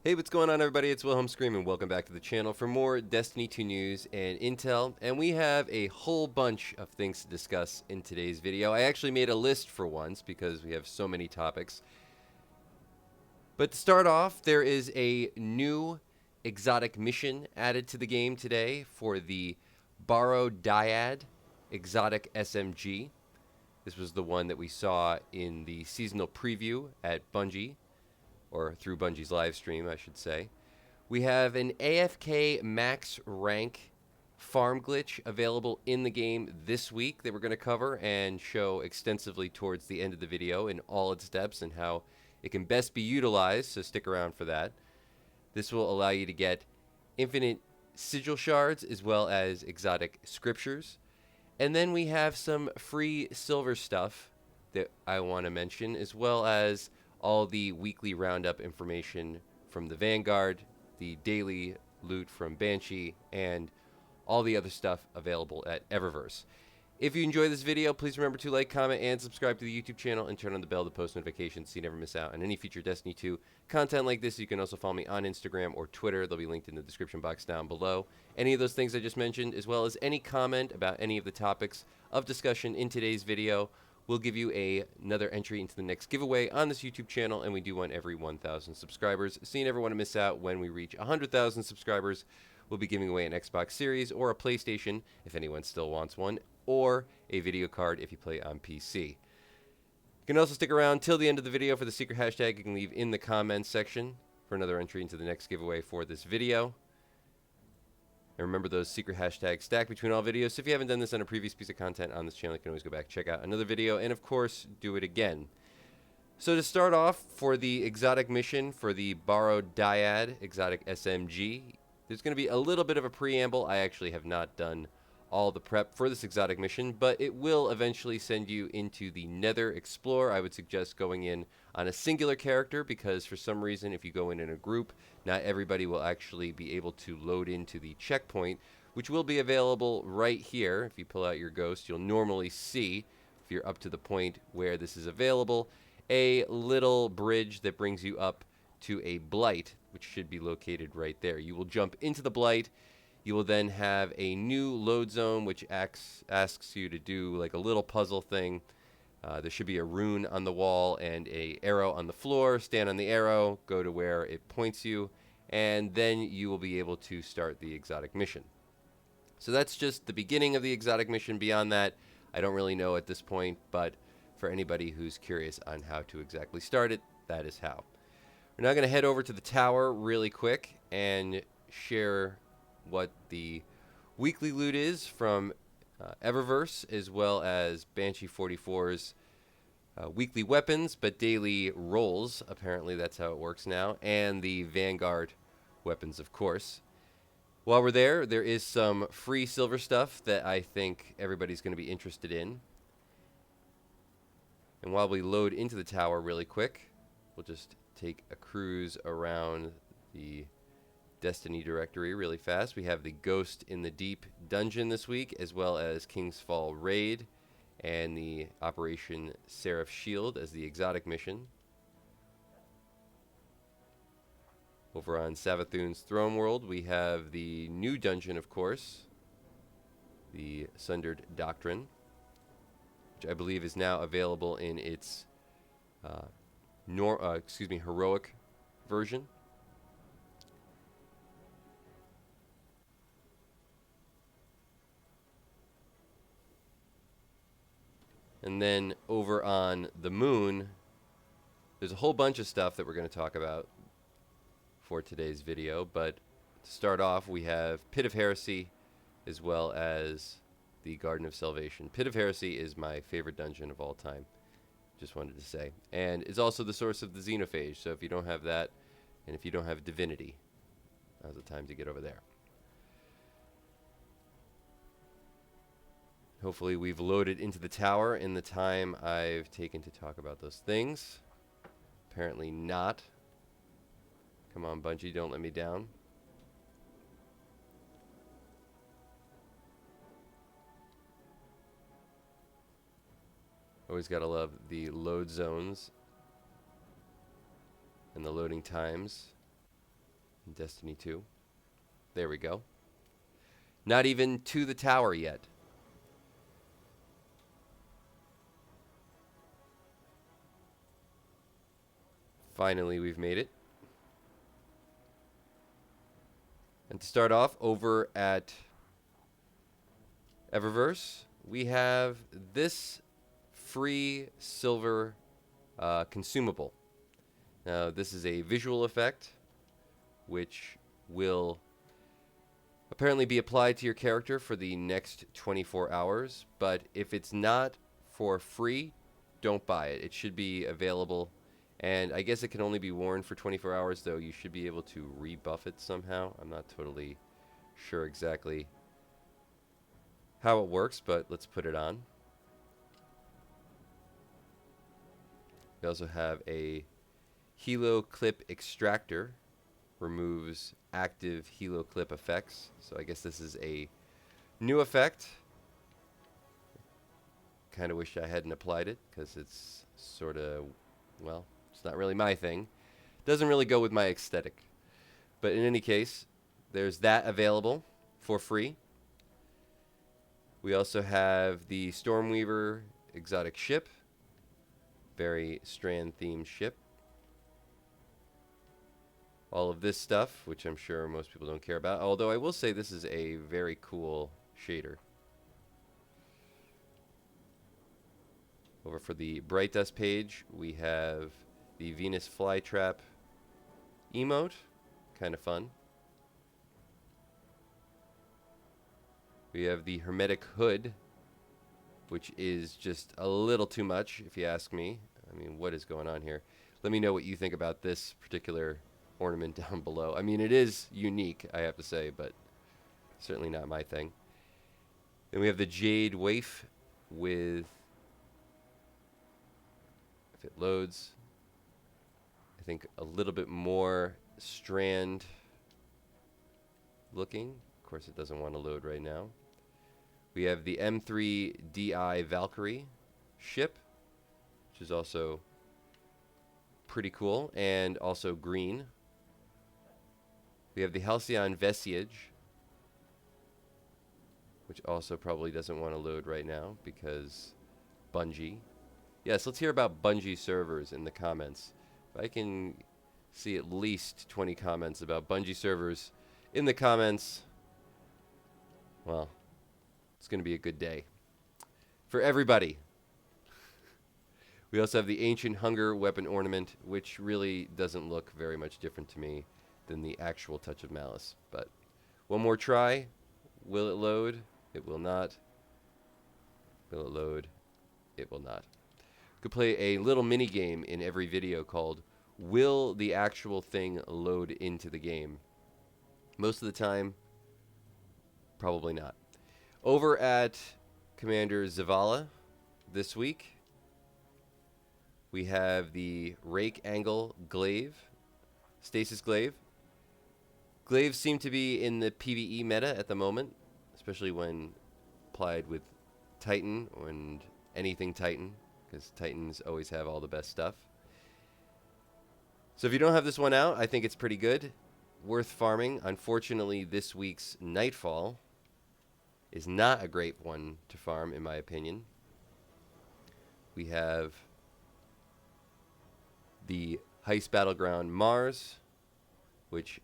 Hey, what's going on, everybody? It's Wilhelm Scream, and welcome back to the channel for more Destiny 2 news and intel. And we have a whole bunch of things to discuss in today's video. I actually made a list for once because we have so many topics. But to start off, there is a new exotic mission added to the game today for the BARROW DYAD exotic SMG. This was the one that we saw in the seasonal preview at Bungie, or through Bungie's live stream, I should say. We have an AFK max rank farm glitch available in the game this week that we're going to cover and show extensively towards the end of the video in all its steps and how it can best be utilized, so stick around for that. This will allow you to get infinite SIGIL shards as well as exotic scriptures. And then we have some free silver stuff that I want to mention, as well as all the weekly roundup information from the Vanguard, the daily loot from Banshee, and all the other stuff available at Eververse. If you enjoy this video, please remember to like, comment, and subscribe to the YouTube channel and turn on the bell to post notifications so you never miss out on any future Destiny 2 content like this. You can also follow me on Instagram or Twitter. They'll be linked in the description box down below. Any of those things I just mentioned, as well as any comment about any of the topics of discussion in today's video, we'll give you another entry into the next giveaway on this YouTube channel, and we do one every 1,000 subscribers. So you never want to miss out when we reach 100,000 subscribers. We'll be giving away an Xbox Series or a PlayStation, if anyone still wants one, or a video card if you play on PC. You can also stick around till the end of the video for the secret hashtag you can leave in the comments section for another entry into the next giveaway for this video. And remember, those secret hashtags stack between all videos. So if you haven't done this on a previous piece of content on this channel, you can always go back, check out another video, and of course, do it again. So to start off, for the exotic mission for the BARROW DYAD exotic SMG, there's going to be a little bit of a preamble. I actually have not done all the prep for this exotic mission, but it will eventually send you into the Nether Explorer. I would suggest going in on a singular character, because for some reason, if you go in a group, not everybody will actually be able to load into the checkpoint, which will be available right here. If you pull out your ghost, you'll normally see, if you're up to the point where this is available, a little bridge that brings you up to a blight, which should be located right there. You will jump into the blight. You will then have a new load zone, which asks you to do like a little puzzle thing. There should be a rune on the wall and a arrow on the floor. Stand on the arrow, go to where it points you, and then you will be able to start the exotic mission. So that's just the beginning of the exotic mission. Beyond that, I don't really know at this point, but for anybody who's curious on how to exactly start it, that is how. We're now going to head over to the tower really quick and share what the weekly loot is from Eververse, as well as Banshee 44's weekly weapons, but daily rolls. Apparently that's how it works now, and the Vanguard weapons, of course. While we're there, there is some free silver stuff that I think everybody's going to be interested in. And while we load into the tower really quick, we'll just take a cruise around the Destiny directory really fast. We have the Ghost in the Deep dungeon this week, as well as King's Fall raid and the Operation Seraph Shield as the exotic mission. Over on Savathun'S Throne World, we have the new dungeon, of course, the Sundered Doctrine, which I believe is now available in its heroic version. And then over on the moon, there's a whole bunch of stuff that we're going to talk about for today's video. But to start off, we have Pit of Heresy, as well as the Garden of Salvation. Pit of Heresy is my favorite dungeon of all time, just wanted to say. And it's also the source of the Xenophage, so if you don't have that, and if you don't have Divinity, now's the time to get over there. Hopefully we've loaded into the tower in the time I've taken to talk about those things. Apparently not. Come on, Bungie, don't let me down. Always gotta love the load zones and the loading times. in Destiny 2. There we go. Not even to the tower yet. Finally, we've made it. And to start off, over at Eververse, we have this free silver consumable. Now, this is a visual effect, which will apparently be applied to your character for the next 24 hours. But if it's not for free, don't buy it. It should be available. And I guess it can only be worn for 24 hours, though you should be able to rebuff it somehow. I'm not totally sure exactly how it works, but let's put it on. We also have a Helo Clip Extractor. Removes active Helo Clip effects. So I guess this is a new effect. Kind of wish I hadn't applied it, because it's sort of, well, it's not really my thing. Doesn't really go with my aesthetic. But in any case, there's that available for free. We also have the Stormweaver exotic ship. Very Strand themed ship. All of this stuff, which I'm sure most people don't care about. Although I will say this is a very cool shader. Over for the Bright Dust page, we have the Venus Flytrap emote. Kind of fun. We have the Hermetic Hood, which is just a little too much, if you ask me. I mean, what is going on here? Let me know what you think about this particular ornament down below. I mean, it is unique, I have to say, but certainly not my thing. Then we have the Jade Waif with, if it loads, I think a little bit more Strand looking. Of course, it doesn't want to load right now. We have the M3DI Valkyrie ship, which is also pretty cool, and also green. We have the Halcyon Vestige, which also probably doesn't want to load right now because Bungie. Yes, let's hear about Bungie servers in the comments. If I can see at least 20 comments about Bungie servers in the comments, well, it's going to be a good day for everybody. We also have the Ancient Hunger Weapon Ornament, which really doesn't look very much different to me than the actual Touch of Malice. But one more try. Will it load? It will not. Will it load? It will not. Could play a little mini game in every video called Will the Actual Thing Load into the Game? Most of the time, probably not. Over at Commander Zavala this week, we have the Rake Angle Glaive, Stasis Glaive. Glaives seem to be in the PvE meta at the moment, especially when applied with Titan and anything Titan, because Titans always have all the best stuff. So if you don't have this one out, I think it's pretty good. Worth farming. Unfortunately, this week's Nightfall is not a great one to farm, in my opinion. We have the Heist Battleground Mars, which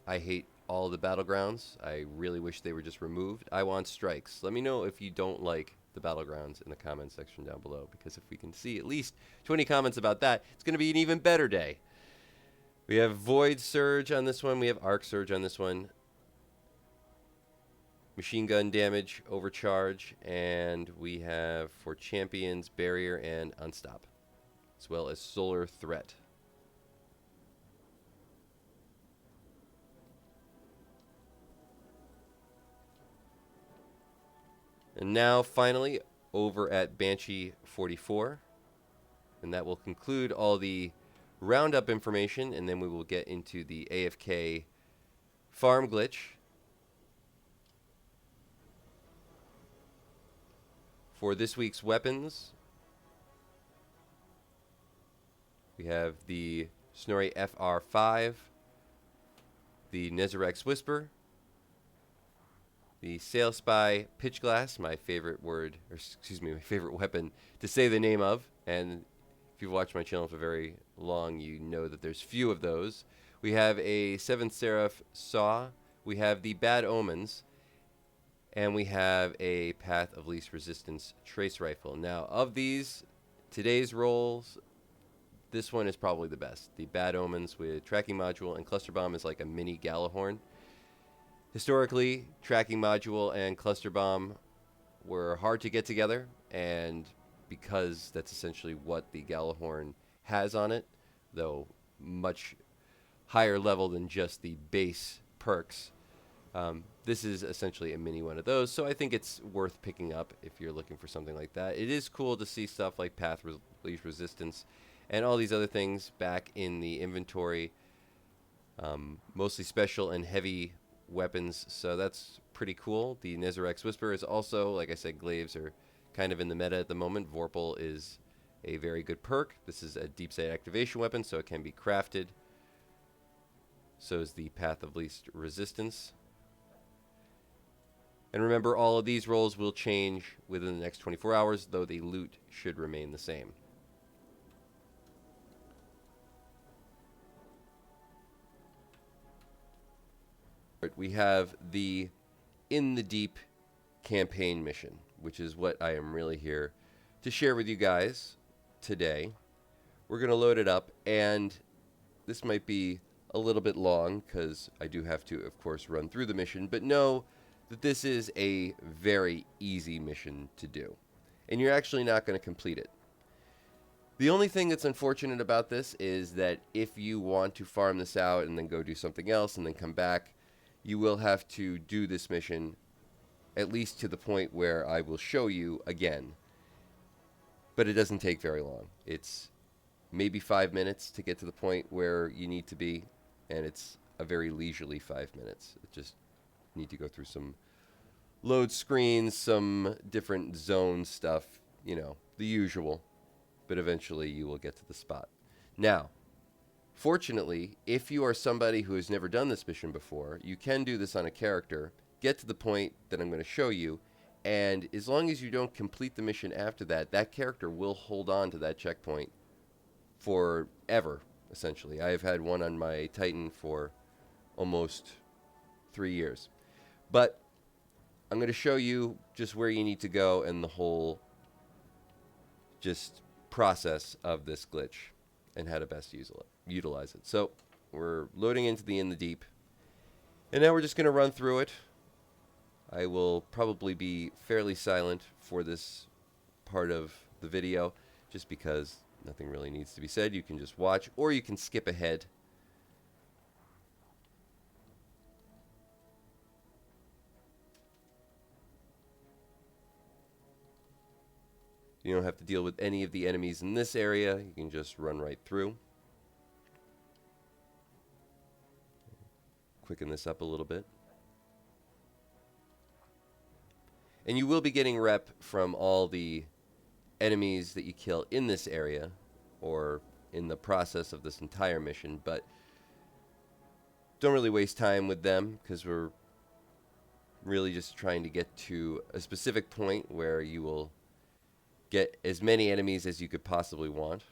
I hate all the battlegrounds. I really wish they were just removed. I want strikes. Let me know if you don't like the battlegrounds in the comment section down below, because if we can see at least 20 comments about that, it's going to be an even better day. We have Void Surge on this one. We have Arc Surge on this one. Machine gun damage, overcharge, and we have for champions Barrier and Unstop, as well as Solar Threat. And now finally over at Banshee 44, and that will conclude all the roundup information, and then we will get into the AFK farm glitch. For this week's weapons, we have the Snorri FR5, the Nether's Whisper, the Sail Spy Pitch Glass, my favorite word, or excuse me, my favorite weapon to say the name of. And if you've watched my channel for very long, you know that there's few of those. We have a 7th Seraph Saw. We have the Bad Omens. And we have a Path of Least Resistance Trace Rifle. Now, of these, today's rolls, this one is probably the best. The Bad Omens with Tracking Module and Cluster Bomb is like a mini Gjallarhorn. Historically, Tracking Module and Cluster Bomb were hard to get together, and because that's essentially what the Gjallarhorn has on it, though much higher level than just the base perks, this is essentially a mini one of those, so I think it's worth picking up if you're looking for something like that. It is cool to see stuff like Path Least Resistance and all these other things back in the inventory, mostly special and heavy weapons, so that's pretty cool. The Nether's Whisper is also, like I said, glaives are kind of in the meta at the moment. Vorpal is a very good perk. This is a Deepsight activation weapon, so it can be crafted. So is the Path of Least Resistance. And remember, all of these rolls will change within the next 24 hours, though the loot should remain the same. We have the In the Deep campaign mission, which is what I am really here to share with you guys today. We're going to load it up, and this might be a little bit long because I do have to, of course, run through the mission, but know that this is a very easy mission to do, and you're actually not going to complete it. The only thing that's unfortunate about this is that if you want to farm this out and then go do something else and then come back, you will have to do this mission at least to the point where I will show you again. But it doesn't take very long. It's maybe 5 minutes to get to the point where you need to be, and it's a very leisurely 5 minutes. It just need to go through some load screens, some different zone stuff, you know, the usual. But eventually you will get to the spot. Now, fortunately, if you are somebody who has never done this mission before, you can do this on a character, get to the point that I'm going to show you, and as long as you don't complete the mission after that, that character will hold on to that checkpoint forever, essentially. I have had one on my Titan for almost 3 years. But I'm going to show you just where you need to go and the whole just process of this glitch and how to best utilize it. So we're loading into the In the Deep, and now we're just going to run through it. I will probably be fairly silent for this part of the video just because nothing really needs to be said. You can just watch, or you can skip ahead. You don't have to deal with any of the enemies in this area. You can just run right through. Quicken this up a little bit. And you will be getting rep from all the enemies that you kill in this area or in the process of this entire mission, but don't really waste time with them because we're really just trying to get to a specific point where you will get as many enemies as you could possibly want.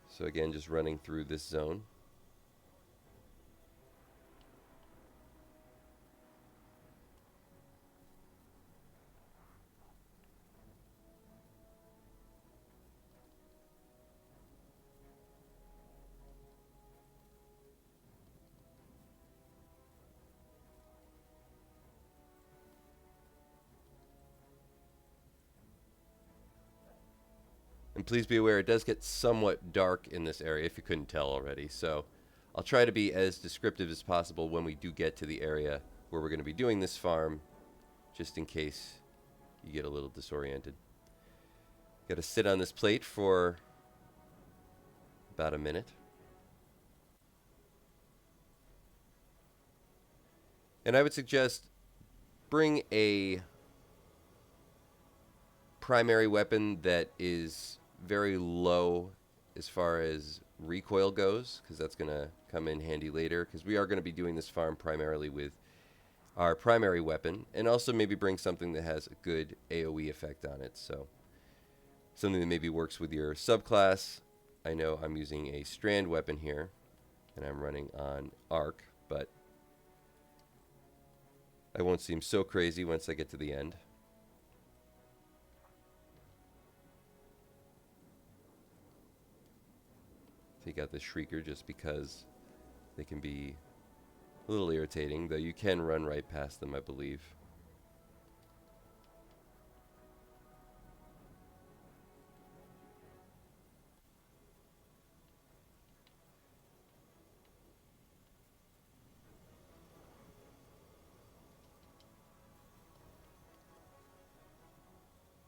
So again, just running through this zone. And please be aware, it does get somewhat dark in this area, if you couldn't tell already. So I'll try to be as descriptive as possible when we do get to the area where we're going to be doing this farm, just in case you get a little disoriented. Got to sit on this plate for about a minute. And I would suggest bring a primary weapon that is very low as far as recoil goes, because that's going to come in handy later, because we are going to be doing this farm primarily with our primary weapon, and also maybe bring something that has a good AoE effect on it. So something that maybe works with your subclass. I know I'm using a strand weapon here, and I'm running on arc, but I won't seem so crazy once I get to the end. Take out the Shrieker just because they can be a little irritating, though you can run right past them, I believe.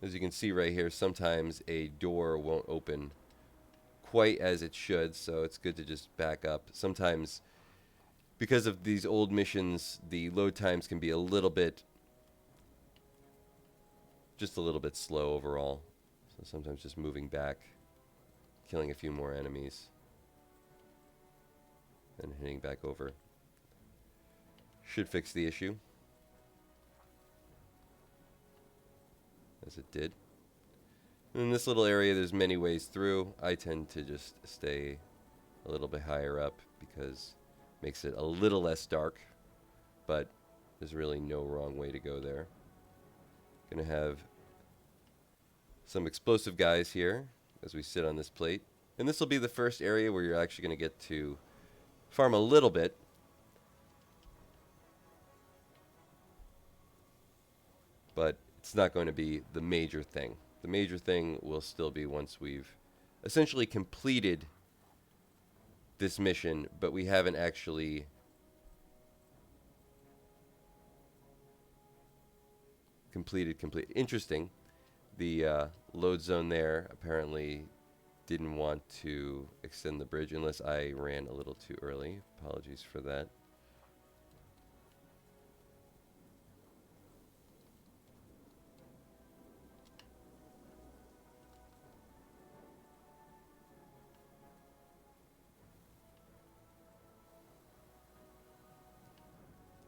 As you can see right here, sometimes a door won't open quite as it should, so it's good to just back up. Sometimes, because of these old missions, the load times can be a little bit, just a little bit slow overall. So sometimes just moving back, killing a few more enemies, and hitting back over should fix the issue, as it did. And in this little area, there's many ways through. I tend to just stay a little bit higher up because it makes it a little less dark, but there's really no wrong way to go there. Gonna have some explosive guys here as we sit on this plate. And this will be the first area where you're actually gonna get to farm a little bit. But it's not going to be the major thing. The major thing will still be once we've essentially completed this mission, but we haven't actually completed. Interesting. The load zone there apparently didn't want to extend the bridge unless I ran a little too early. Apologies for that.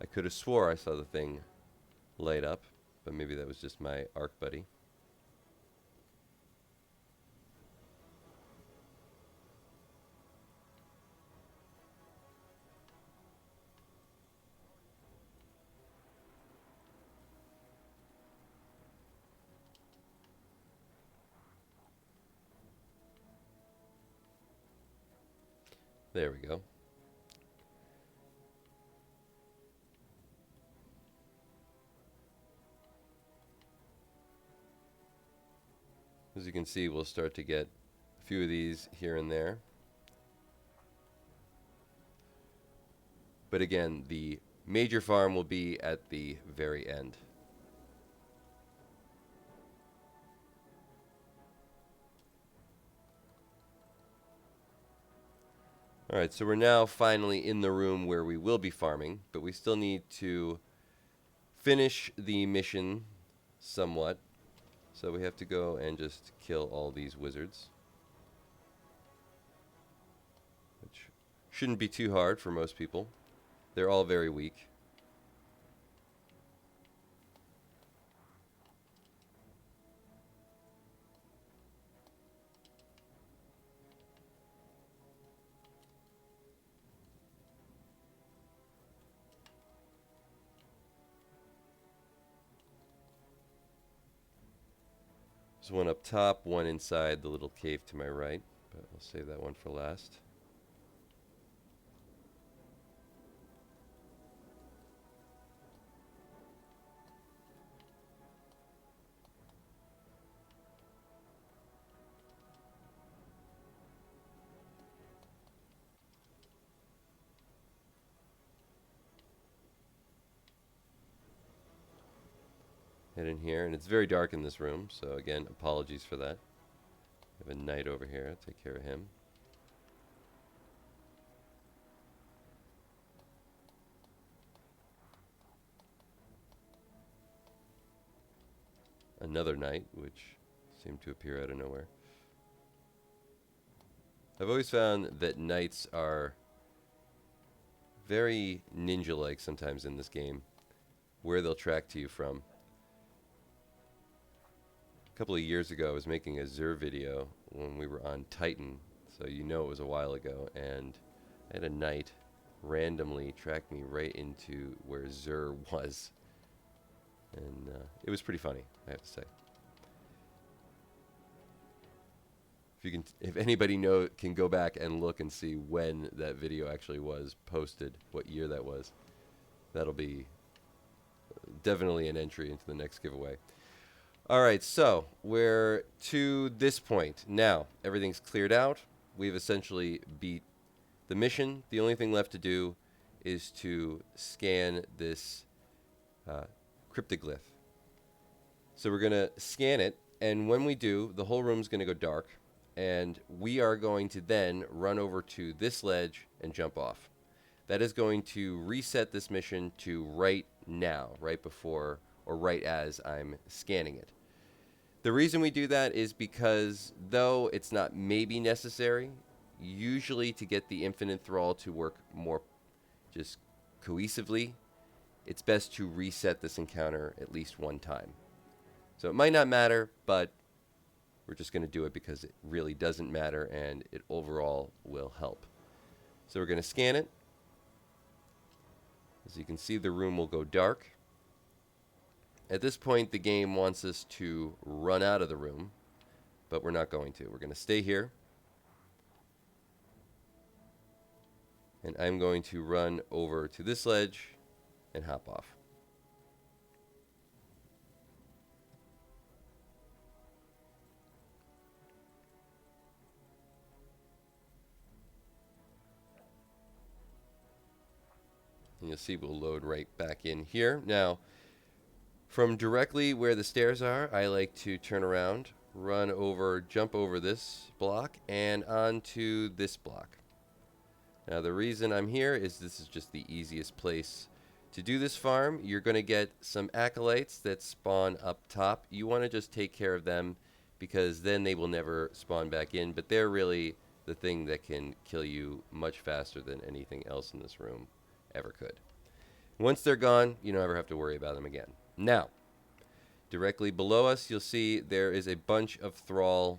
I could have swore I saw the thing light up, but maybe that was just my arc buddy. There we go. As you can see, we'll start to get a few of these here and there. But again, the major farm will be at the very end. Alright, so we're now finally in the room where we will be farming, but we still need to finish the mission somewhat. So we have to go and just kill all these wizards, which shouldn't be too hard for most people. They're all very weak. There's one up top, one inside the little cave to my right, but I'll save that one for last. Head in here, and it's very dark in this room, so again, apologies for that. I have a knight over here, I'll take care of him. Another knight, which seemed to appear out of nowhere. I've always found that knights are very ninja-like sometimes in this game, where they'll track to you from. A couple of years ago, I was making a XUR video when we were on Titan, so you know it was a while ago, and I had a knight randomly track me right into where XUR was, and it was pretty funny, I have to say. If anybody can go back and look and see when that video actually was posted, what year that was, that'll be definitely an entry into the next giveaway. Alright, so we're to this point. Now, everything's cleared out. We've essentially beat the mission. The only thing left to do is to scan this cryptoglyph. So we're going to scan it, and when we do, the whole room's going to go dark. And we are going to then run over to this ledge and jump off. That is going to reset this mission to right now, right before or right as I'm scanning it. The reason we do that is because, though it's not maybe necessary, usually to get the infinite thrall to work more just cohesively, it's best to reset this encounter at least one time. So it might not matter, but we're just going to do it because it really doesn't matter and it overall will help. So we're going to scan it. As you can see, the room will go dark. At this point, the game wants us to run out of the room, but we're not going to. We're going to stay here. And I'm going to run over to this ledge and hop off. And you'll see we'll load right back in here. Now, from directly where the stairs are, I like to turn around, run over, jump over this block, and onto this block. Now, the reason I'm here is this is just the easiest place to do this farm. You're going to get some acolytes that spawn up top. You want to just take care of them because then they will never spawn back in, but they're really the thing that can kill you much faster than anything else in this room ever could. Once they're gone, you don't ever have to worry about them again. Now, directly below us, you'll see there is a bunch of thrall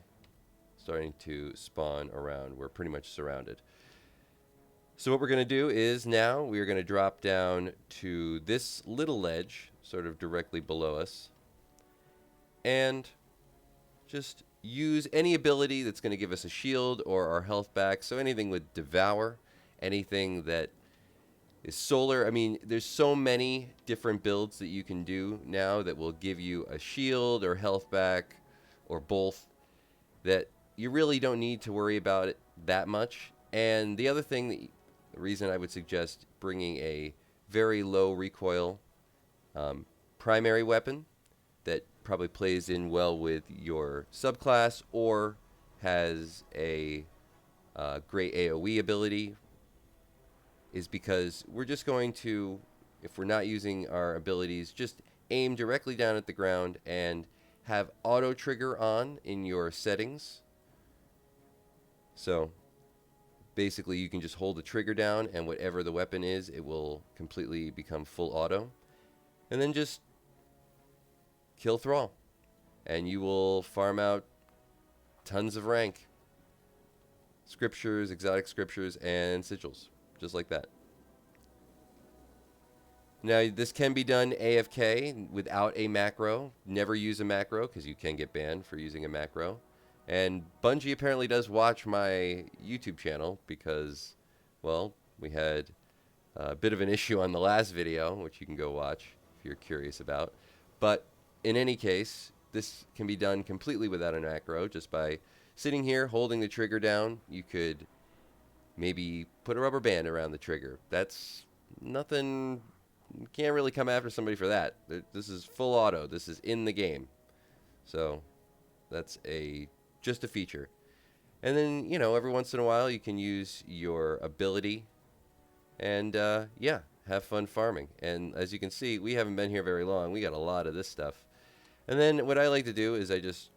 starting to spawn around. We're pretty much surrounded. So what we're going to do is now we're going to drop down to this little ledge, sort of directly below us, and just use any ability that's going to give us a shield or our health back. So anything with Devour, anything that is solar. I mean, there's so many different builds that you can do now that will give you a shield or health back or both, that you really don't need to worry about it that much. And the other thing, the reason I would suggest bringing a very low recoil primary weapon that probably plays in well with your subclass or has a great AoE ability is because we're just going to, if we're not using our abilities, just aim directly down at the ground and have auto trigger on in your settings. So basically you can just hold the trigger down and whatever the weapon is, it will completely become full auto. And then just kill thrall and you will farm out tons of rank. Scriptures, exotic scriptures, and sigils. Just like that. Now, this can be done AFK without a macro. Never use a macro because you can get banned for using a macro. And Bungie apparently does watch my YouTube channel because, well, we had a bit of an issue on the last video, which you can go watch if you're curious about. But in any case, this can be done completely without a macro just by sitting here, holding the trigger down. You could maybe put a rubber band around the trigger. That's nothing. You can't really come after somebody for that. This is full auto. This is in the game. So that's just a feature. And then, you know, every once in a while you can use your ability and, yeah, have fun farming. And as you can see, we haven't been here very long. We got a lot of this stuff. And then what I like to do is I just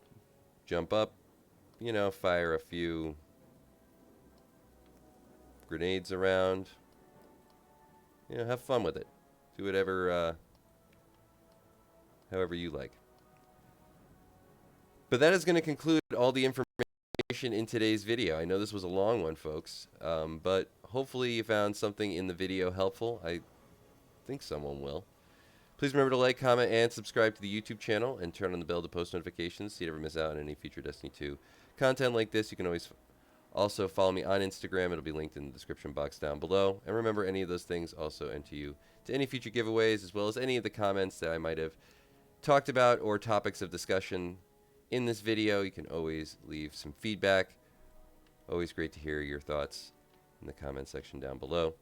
jump up, you know, fire a few grenades around. You know, have fun with it. Do whatever, however you like. But that is going to conclude all the information in today's video. I know this was a long one, folks, but hopefully you found something in the video helpful. I think someone will. Please remember to like, comment, and subscribe to the YouTube channel, and turn on the bell to post notifications so you never miss out on any future Destiny 2 content like this. You can always also follow me on Instagram. It'll be linked in the description box down below. And remember, any of those things also enter you to any future giveaways, as well as any of the comments that I might have talked about or topics of discussion in this video. You can always leave some feedback. Always great to hear your thoughts in the comment section down below.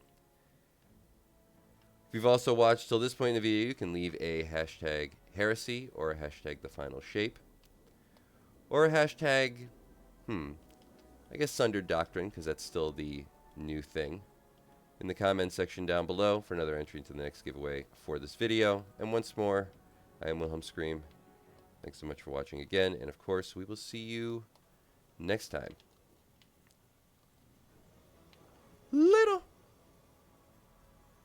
If you've also watched till this point in the video, you can leave a hashtag Heresy or a hashtag The Final Shape or a hashtag, I guess Sundered Doctrine, because that's still the new thing, in the comment section down below for another entry into the next giveaway for this video. And once more, I am Wilhelm Scream. Thanks so much for watching again, and of course, we will see you next time.